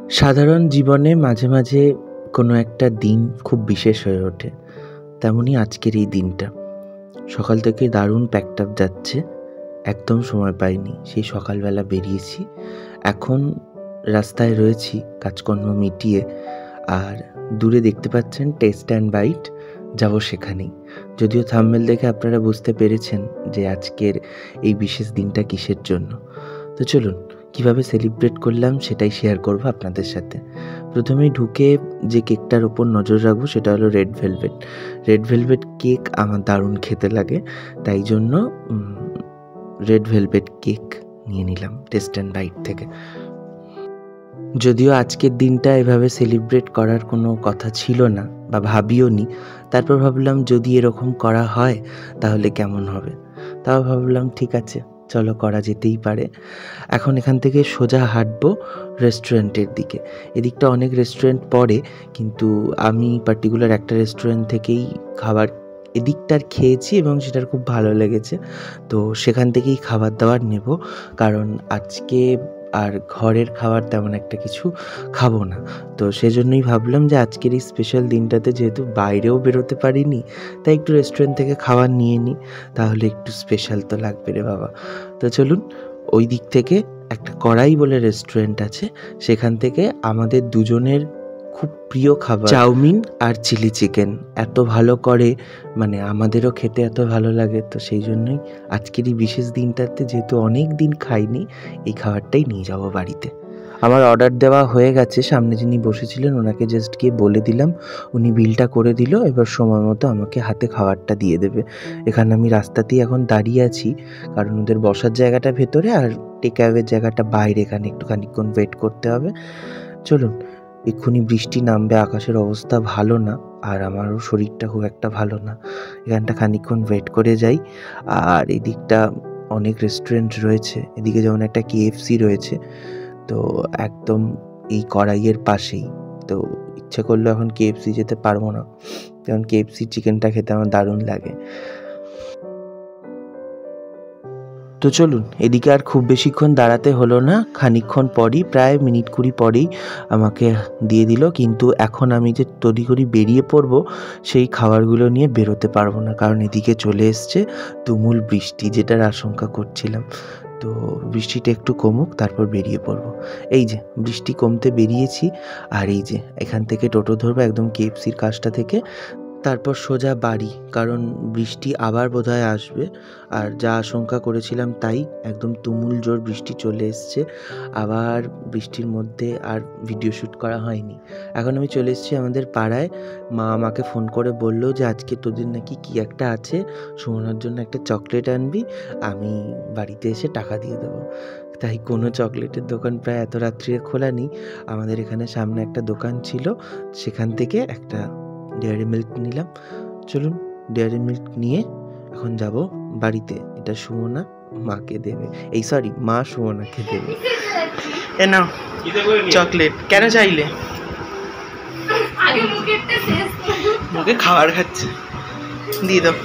সাধারণ জীবনে মাঝে মাঝে কোনো একটা দিন খুব বিশেষ হয়ে ওঠে, তেমনই আজকের এই দিনটা। সকাল থেকে দারুণ প্যাকড আপ যাচ্ছে, একদম সময় পাইনি। সেই সকালবেলা বেরিয়েছি, এখন রাস্তায় রয়েছি কাজকর্ম মিটিয়ে। আর দূরে দেখতে পাচ্ছেন টেস্ট অ্যান্ড বাইট, যাবো সেখানেই। যদিও থাম্বনেল দেখে আপনারা বুঝতে পেরেছেন যে আজকের এই বিশেষ দিনটা কিসের জন্য। তো চলুন, কিভাবে সেলিব্রেট করলাম সেটাই শেয়ার করব আপনাদের সাথে। প্রথমেই ঢুকে যে কেকটার ওপর নজর রাখবো সেটা হলো red velvet. Red velvet cake আমার দারুণ খেতে লাগে, তাই জন্য রেড ভেলভেট কেক নিয়ে নিলাম টেস্ট অ্যান্ড বাইট থেকে। যদিও আজকের দিনটা এভাবে সেলিব্রেট করার কোনো কথা ছিল না বা ভাবিও নি, তারপর ভাবলাম যদি এরকম করা হয় তাহলে কেমন হবে। তাও ভাবলাম ঠিক আছে, চলো করা যেতেই পারে। এখন এখান থেকে সোজা হাঁটবো রেস্টুরেন্টের দিকে। এদিকটা অনেক রেস্টুরেন্ট পড়ে, কিন্তু আমি পার্টিকুলার একটা রেস্টুরেন্ট থেকেই খাবার এদিকটার খেয়েছি এবং সেটার খুব ভালো লেগেছে। তো সেখান থেকেই খাবার দাবার নেব, কারণ আজকে আর ঘরের খাবার তেমন একটা কিছু খাবো না। তো সেজন্যই ভাবলাম যে আজকের এই স্পেশাল দিনটাতে যেহেতু বাইরেও বেরোতে পারিনি, তাই একটু রেস্টুরেন্ট থেকে খাবার নিয়ে নিই, তাহলে একটু স্পেশাল তো লাগবে রে বাবা। তো চলুন, ওই দিক থেকে একটা কড়াই বলে রেস্টুরেন্ট আছে, সেখান থেকে আমাদের দুজনের খুব প্রিয় খাবার চাউমিন আর চিলি চিকেন এত ভালো করে, মানে আমাদেরও খেতে এত ভালো লাগে। তো সেই জন্যই আজকের এই বিশেষ দিনটাতে, যেহেতু অনেক দিন খাইনি, এই খাবারটাই নিয়ে যাব বাড়িতে। আমার অর্ডার দেওয়া হয়ে গেছে, সামনে যিনি বসেছিলেন ওনাকে জাস্ট গিয়ে বলে দিলাম, উনি বিলটা করে দিল। এবার সময় মতো আমাকে হাতে খাবারটা দিয়ে দেবে। এখানে আমি রাস্তাতেই এখন দাঁড়িয়ে আছি, কারণ ওদের বসার জায়গাটা ভেতরে আর টেক অ্যাওয়ের জায়গাটা বাইরে। এখানে একটু খানিকক্ষণ ওয়েট করতে হবে। চলুন, এক্ষুনি বৃষ্টি নামবে, আকাশের অবস্থা ভালো না, আর আমারও শরীরটা খুব একটা ভালো না। এখানটা খানিকক্ষণ ওয়েট করে যাই। আর এদিকটা অনেক রেস্টুরেন্ট রয়েছে, এদিকে যেমন একটা KFC রয়েছে, তো একদম এই কড়াইয়ের পাশেই। তো ইচ্ছে করলে এখন KFC যেতে পারবো না, কারণ KFC চিকেনটা খেতে আমার দারুণ লাগে। তো চলুন, এদিকে আর খুব বেশিক্ষণ দাঁড়াতে হলো না, খানিকক্ষণ পরই, প্রায় মিনিট 20 পরেই আমাকে দিয়ে দিল। কিন্তু এখন আমি যে তড়িঘড়ি বেরিয়ে পড়বো, সেই খাবারগুলো নিয়ে বেরোতে পারবো না, কারণ এদিকে চলে এসছে তুমুল বৃষ্টি, যেটার আশঙ্কা করছিলাম। তো বৃষ্টিটা একটু কমুক, তারপর বেরিয়ে পড়বো। এই যে বৃষ্টি কমতে বেরিয়েছি, আর এই যে এখান থেকে টোটো ধরবো একদম KFCর কাছটা থেকে, তারপর সোজা বাড়ি, কারণ বৃষ্টি আবার বোধহয় আসবে। আর যা আশঙ্কা করেছিলাম তাই, একদম তুমুল জোর বৃষ্টি চলে এসছে। আবার বৃষ্টির মধ্যে আর ভিডিও শ্যুট করা হয়নি। এখন আমি চলে এসেছি আমাদের পাড়ায়। মা আমাকে ফোন করে বললো যে আজকে তোদের নাকি কী একটা আছে, সুমনার জন্য একটা চকলেট আনবি, আমি বাড়িতে এসে টাকা দিয়ে দেবো। তাই কোনো চকলেটের দোকান প্রায় এত রাত্রিরে খোলা নেই। আমাদের এখানে সামনে একটা দোকান ছিল, সেখান থেকে একটা ডেয়ারি মিল্ক নিলাম। চলুন, ডেয়ারি মিল্ক নিয়ে এখন যাব বাড়িতে। এটা সুমনা মাকে দেবে, এই সরি, মা সুমনাকে দেবে। এ নাও চকলেট। কেন চাইলে? মুখে খাবার খাচ্ছে, দিয়ে দাও।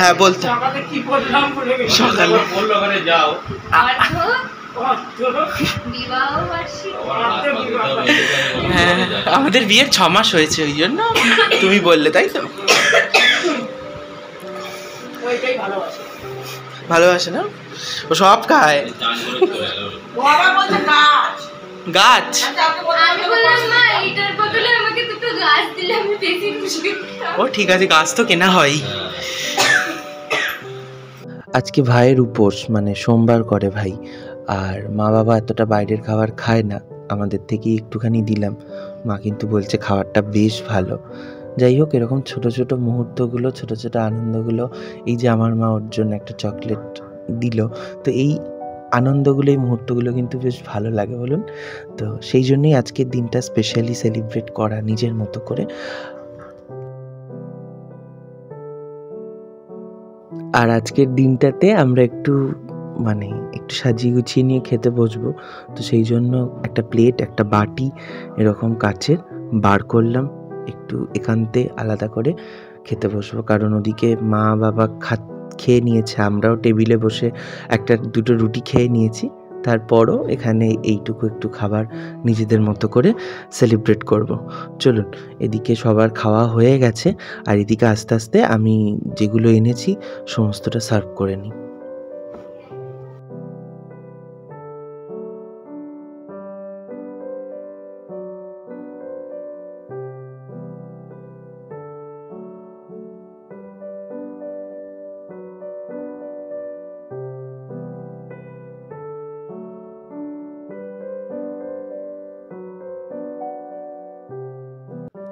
হ্যাঁ বলতে, সকালে হ্যাঁ আমাদের বিয়ের 6 মাস হয়েছে, ওই জন্য তুমি বললে, তাই তো? ভালোবাসে না, ও সব খায়। গাছ, ও ঠিক আছে, গাছ তো কেনা হয়। আজকে ভাইয়ের উপোস, মানে সোমবার করে ভাই, আর মা বাবা এতটা বাইরের খাবার খায় না, আমাদের থেকেই একটুখানি দিলাম। মা কিন্তু বলছে খাবারটা বেশ ভালো। যাই হোক, এরকম ছোট ছোট মুহূর্তগুলো, ছোট ছোট আনন্দগুলো, এই যে আমার মা ওর জন্য একটা চকলেট দিল, তো এই আনন্দগুলো, এই মুহূর্তগুলো কিন্তু বেশ ভালো লাগে, বলুন। তো সেই জন্যই আজকের দিনটা স্পেশালি সেলিব্রেট করা নিজের মতো করে। আর আজকের দিনটাতে আমরা একটু সাজিয়ে গুছিয়ে নিয়ে খেতে বসবো। তো সেই জন্য একটা প্লেট, একটা বাটি এরকম কাচের বার করলাম, একটু একান্তে আলাদা করে খেতে বসবো। কারণ ওদিকে মা বাবা খেয়ে নিয়েছে, আমরাও টেবিলে বসে একটা দুটো রুটি খেয়ে নিয়েছি, তারপরও এখানে এইটুকু একটু খাবার নিজেদের মতো করে সেলিব্রেট করব। চলুন, এদিকে সবার খাওয়া হয়ে গেছে, আর এদিকে আস্তে আস্তে আমি যেগুলো এনেছি সমস্তটা সার্ভ করে নিই।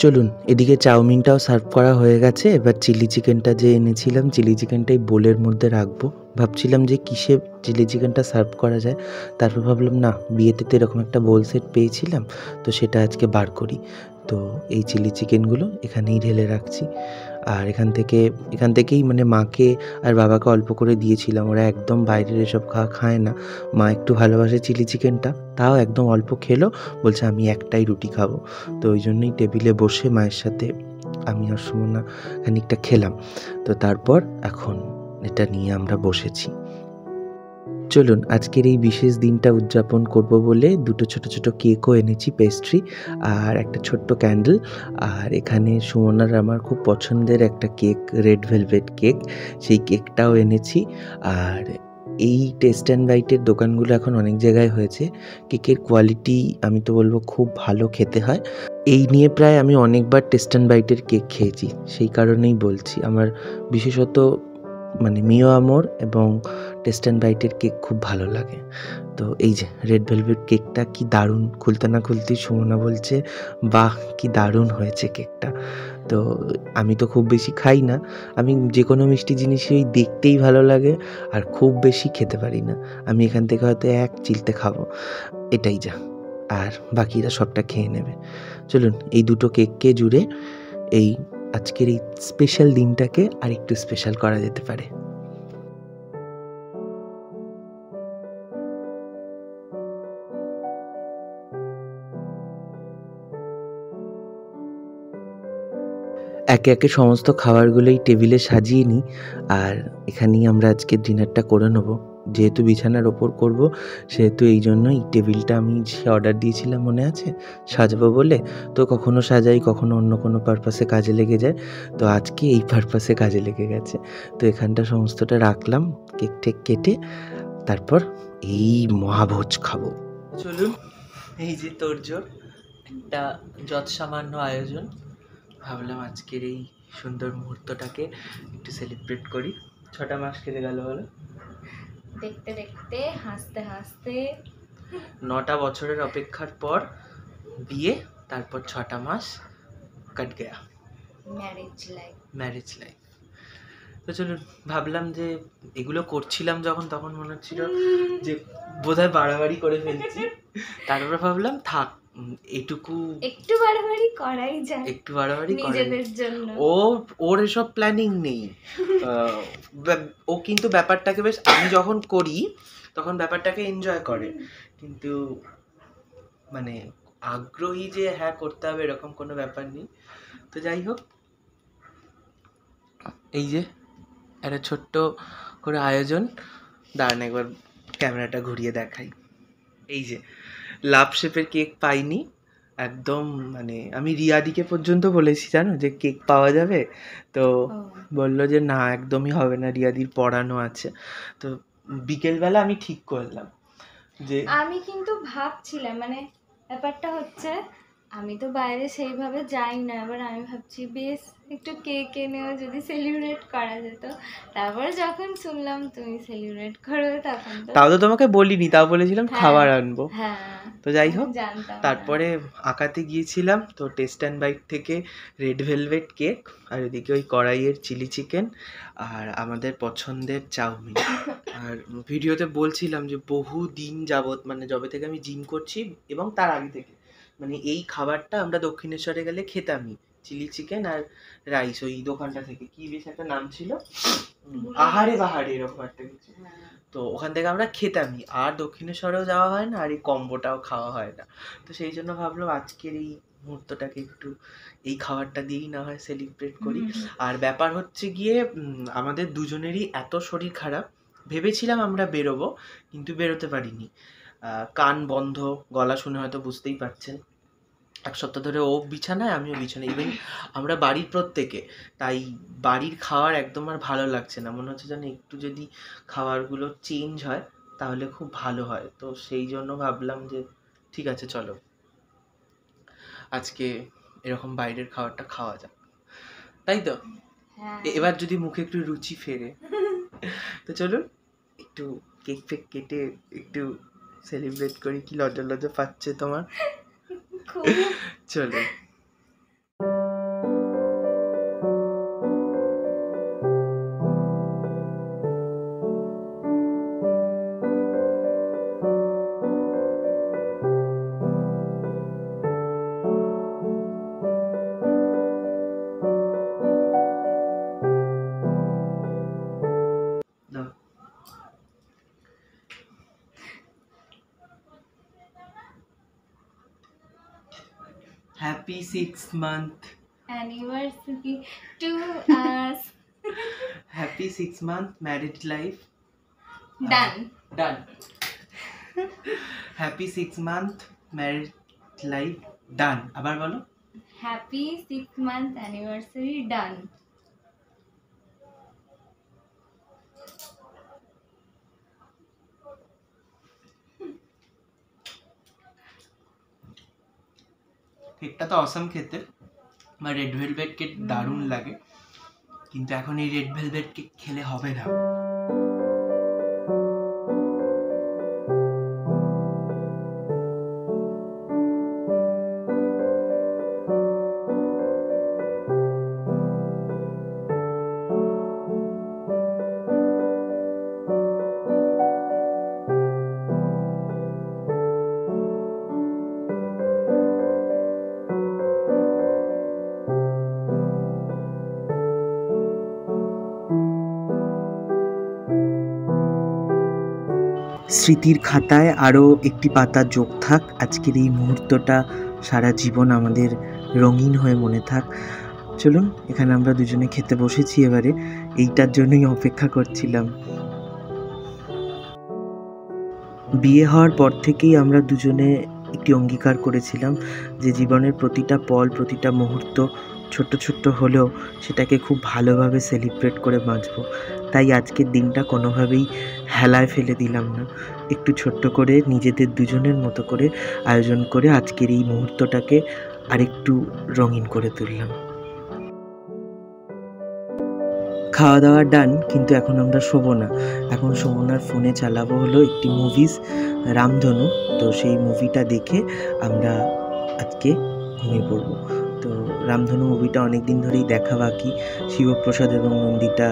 চলুন, এদিকে চাউমিনটাও সার্ভ করা হয়ে গেছে। এবার চিলি চিকেনটা যে এনেছিলাম, চিলি চিকেনটাই বোলের মধ্যে রাখবো। ভাবছিলাম যে কিসে চিলি চিকেনটা সার্ভ করা যায়, তারপর ভাবলাম না, বিয়েতে তো এরকম একটা বোল সেট পেয়েছিলাম, তো সেটা আজকে বার করি। তো এই চিলি চিকেনগুলো এখানেই ঢেলে রাখছি। আর এখান থেকেই মানে মাকে আর বাবাকে অল্প করে দিয়েছিলাম। ওরা একদম বাইরের এসব খাওয়া খায় না। মা একটু ভালোবাসে চিলি চিকেনটা, তাও একদম অল্প খেলো, বলছে আমি একটাই রুটি খাবো। তো ওই জন্যই টেবিলে বসে মায়ের সাথে আমি আর সুমনা খানিকটা খেলাম। তো তারপর এখন এটা নিয়ে আমরা বসেছি। চলুন, আজকের এই বিশেষ দিনটা উদযাপন করব বলে দুটো ছোট ছোট কেকও এনেছি, পেস্ট্রি আর একটা ছোট্ট ক্যান্ডেল। আর এখানে সুমনার আমার খুব পছন্দের একটা কেক, রেড ভেলভেট কেক, সেই কেকটাও এনেছি। আর এই টেস্ট অ্যান্ড বাইটের দোকানগুলো এখন অনেক জায়গায় হয়েছে। কেকের কোয়ালিটি আমি তো বলবো খুব ভালো খেতে হয়। এই নিয়ে প্রায় আমি অনেকবার টেস্ট অ্যান্ড বাইটের কেক খেয়েছি, সেই কারণেই বলছি। আমার বিশেষত মানে মিও আমর এবং টেস্ট অ্যান্ড বাইটের কেক খুব ভালো লাগে। তো এই যে রেড ভেলভেট কেকটা কি দারুণ, খুলতে না খুলতেই সুমনা বলছে বাহ কি দারুণ হয়েছে কেকটা। তো আমি তো খুব বেশি খাই না, আমি যে কোনো মিষ্টি জিনিসই দেখতেই ভালো লাগে, আর খুব বেশি খেতে পারি না। আমি এখান থেকে হয়তো এক চিলতে খাবো, এটাই যা, আর বাকিরা সবটা খেয়ে নেবে। চলুন, এই দুটো কেককে জুড়ে এই আজকের এই স্পেশাল দিনটাকে আর একটু স্পেশাল করা যেতে পারে। একে একে সমস্ত খাবারগুলোই টেবিলে সাজিয়ে নিই, আর এখানেই আমরা আজকের ডিনারটা করে নেবো। যেহেতু বিছানার ওপর করব, সেহেতু এই জন্যই টেবিলটা আমি যে অর্ডার দিয়েছিলাম মনে আছে সাজাবো বলে, তো কখনো সাজাই কখনো অন্য কোনো পারপাসে কাজে লেগে যায়। তো আজকে এই পারপাসে কাজে লেগে গেছে। তো এখানটা সমস্তটা রাখলাম, কেক টেক কেটে তারপর এই মহাভোজ খাবো। চলুন, এই যে তোড়জোড় একটা যৎসামান্য আয়োজন, ভাবলাম আজকের এই সুন্দর মুহূর্তটাকে একটু সেলিব্রেট করি। 6টা মাস কেটে গেল বলো, দেখতে দেখতে হাসতে হাসতে 9টা বছরের অপেক্ষার পর বিয়ে, তারপর 6টা মাস কাট গয়া, ম্যারেজ লাইফ। তো চলুন, ভাবলাম যে এগুলো করছিলাম যখন, তখন মনে হচ্ছিল যে বোধহয় বাড়াবাড়ি করে ফেলছি। তারপর ভাবলাম থাক, এটুকু একটু বাড়াবাড়ি করাই যায়, একটু বাড়াবাড়ি নিজেদের জন্য। ওর এসব প্ল্যানিং নেই। ও কিন্তু ব্যাপারটাকে বেশ, আমি যখন করি তখন ব্যাপারটাকে এনজয় করে, কিন্তু মানে আগ্রহী যে হ্যাঁ করতে হবে এরকম কোনো ব্যাপার নেই। তো যাই হোক, এই যে একটা ছোট্ট করে আয়োজন। দাঁড়ান একবার ক্যামেরাটা ঘুরিয়ে দেখাই। এই যে লাভ শেপের কেক পাইনি একদম, মানে আমি রিয়াদিকে পর্যন্ত বলেছি জানো যে কেক পাওয়া যাবে, তো বললো যে না একদমই হবে না, রিয়াদির পড়ানো আছে। তো বিকেলবেলা আমি ঠিক করলাম যে আমি কিন্তু ভাবছিলাম, মানে ব্যাপারটা হচ্ছে আমি তো বাইরে সেইভাবে যাই না, এবার আমি ভাবছি বেশ একটু কেক এনেও যদি সেলিব্রেট করা যেত। তারপরে যখন শুনলাম তুমি সেলিব্রেট করবে, তখন তো তাও তো তোমাকে বলিনি, তাও বলেছিলাম খাবার আনবো। হ্যাঁ, তো যাই হোক, জানতাম। তারপরে আঁকাতে গিয়েছিলাম, তো টেস্ট অ্যান্ড বাইট থেকে রেড ভেলভেট কেক, আর এদিকে ওই কড়াইয়ের চিলি চিকেন, আর আমাদের পছন্দের চাউমিন। আর ভিডিওতে বলছিলাম যে বহু দিন যাবত, মানে যবে থেকে আমি জিম করছি এবং তার আগে থেকে, মানে এই খাবারটা আমরা দক্ষিণেশ্বরে গেলে খেতামই, চিলি চিকেন আর রাইস, ওই দোকানটা থেকে, কি বেশ একটা নাম ছিল, আহারে বাহারে এরকম একটা কিছু। তো ওখান থেকে আমরা খেতামই, আর দক্ষিণেশ্বরেও যাওয়া হয় না, আর এই কম্বোটাও খাওয়া হয় না। তো সেই জন্য ভাবলাম আজকের এই মুহূর্তটাকে একটু এই খাবারটা দিয়েই না হয় সেলিব্রেট করি। আর ব্যাপার হচ্ছে গিয়ে আমাদের দুজনেরই এত শরীর খারাপ, ভেবেছিলাম আমরা বেরোবো কিন্তু বেরোতে পারিনি। কান বন্ধ, গলা শুনে হয়তো বুঝতেই পারছেন। এক সপ্তাহ ধরে ও বিছানায়, আমিও বিছানায়, ইভেন আমরা বাড়ির প্রত্যেকে। তাই বাড়ির খাবার একদম আর ভালো লাগছে না, মনে হচ্ছে যেন একটু যদি খাবারগুলো চেঞ্জ হয় তাহলে খুব ভালো হয়। তো সেই জন্য ভাবলাম যে ঠিক আছে চলো আজকে এরকম বাইরের খাবারটা খাওয়া যাক, তাই তো? হ্যাঁ, এবার যদি মুখে একটু রুচি ফেরে তো চলুন একটু কেক ফেক কেটে একটু সেলিব্রেট করি। কি লজ্জা লজ্জা পাচ্ছে তোমার? খুব চলো। দাও। Happy 6th month. anniversary to us. Happy 6th month married life. Done. Done. Happy 6th month married life done. আবার বলো। Happy 6th-month anniversary done. কেকটা তো অসাম খেতে, আমার রেড ভেলভেট কেক দারুণ লাগে, কিন্তু এখন এই রেড ভেলভেট কেক খেলে হবে না। স্মৃতির খাতায় আরও একটি পাতা যোগ থাক, আজকের এই মুহূর্তটা সারা জীবন আমাদের রঙিন হয়ে মনে থাক। চলুন, এখানে আমরা দুজনে খেতে বসেছি, এবারে এইটার জন্যই অপেক্ষা করছিলাম। বিয়ে হওয়ার পর থেকেই আমরা দুজনে একটি অঙ্গীকার করেছিলাম যে জীবনের প্রতিটা পল, প্রতিটা মুহূর্ত ছোট্ট ছোট্ট হলেও সেটাকে খুব ভালোভাবে সেলিব্রেট করে বাঁচবো। তাই আজকের দিনটা কোনোভাবেই হেলায় ফেলে দিলাম না, একটু ছোট্ট করে নিজেদের দুজনের মতো করে আয়োজন করে আজকের এই মুহূর্তটাকে আরেকটু রঙিন করে তুললাম। খাওয়া দাওয়া ডান, কিন্তু এখন আমরা শোবো না, এখন সুমনার ফোনে চালাবো হলো একটি মুভিজ রামধনু। তো সেই মুভিটা দেখে আমরা আজকে ঘুমিয়ে পড়বো। তো রামধনু মুভিটা অনেক দিন ধরেই দেখা বাকি, শিবপ্রসাদ এবং নন্দিতা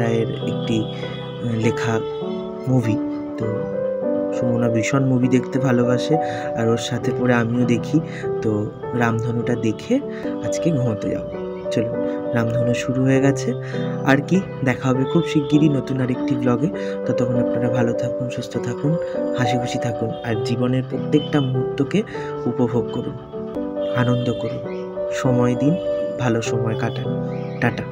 রায়ের একটি লেখা মুভি। তো সুমনা ভীষণ মুভি দেখতে ভালোবাসে, আর ওর সাথে পরে আমিও দেখি। তো রামধনুটা দেখে আজকে ঘুমোতে যাবো। চলো, রামধনু শুরু হয়ে গেছে। আর কি, দেখা হবে খুব শিগগিরই নতুন আরেকটি ব্লগে। ততক্ষণ আপনারা ভালো থাকুন, সুস্থ থাকুন, হাসি খুশি থাকুন, আর জীবনের প্রত্যেকটা মুহূর্তকে উপভোগ করুন, আনন্দ করুন, সময় দিন, ভালো সময় কাটান। টাটা।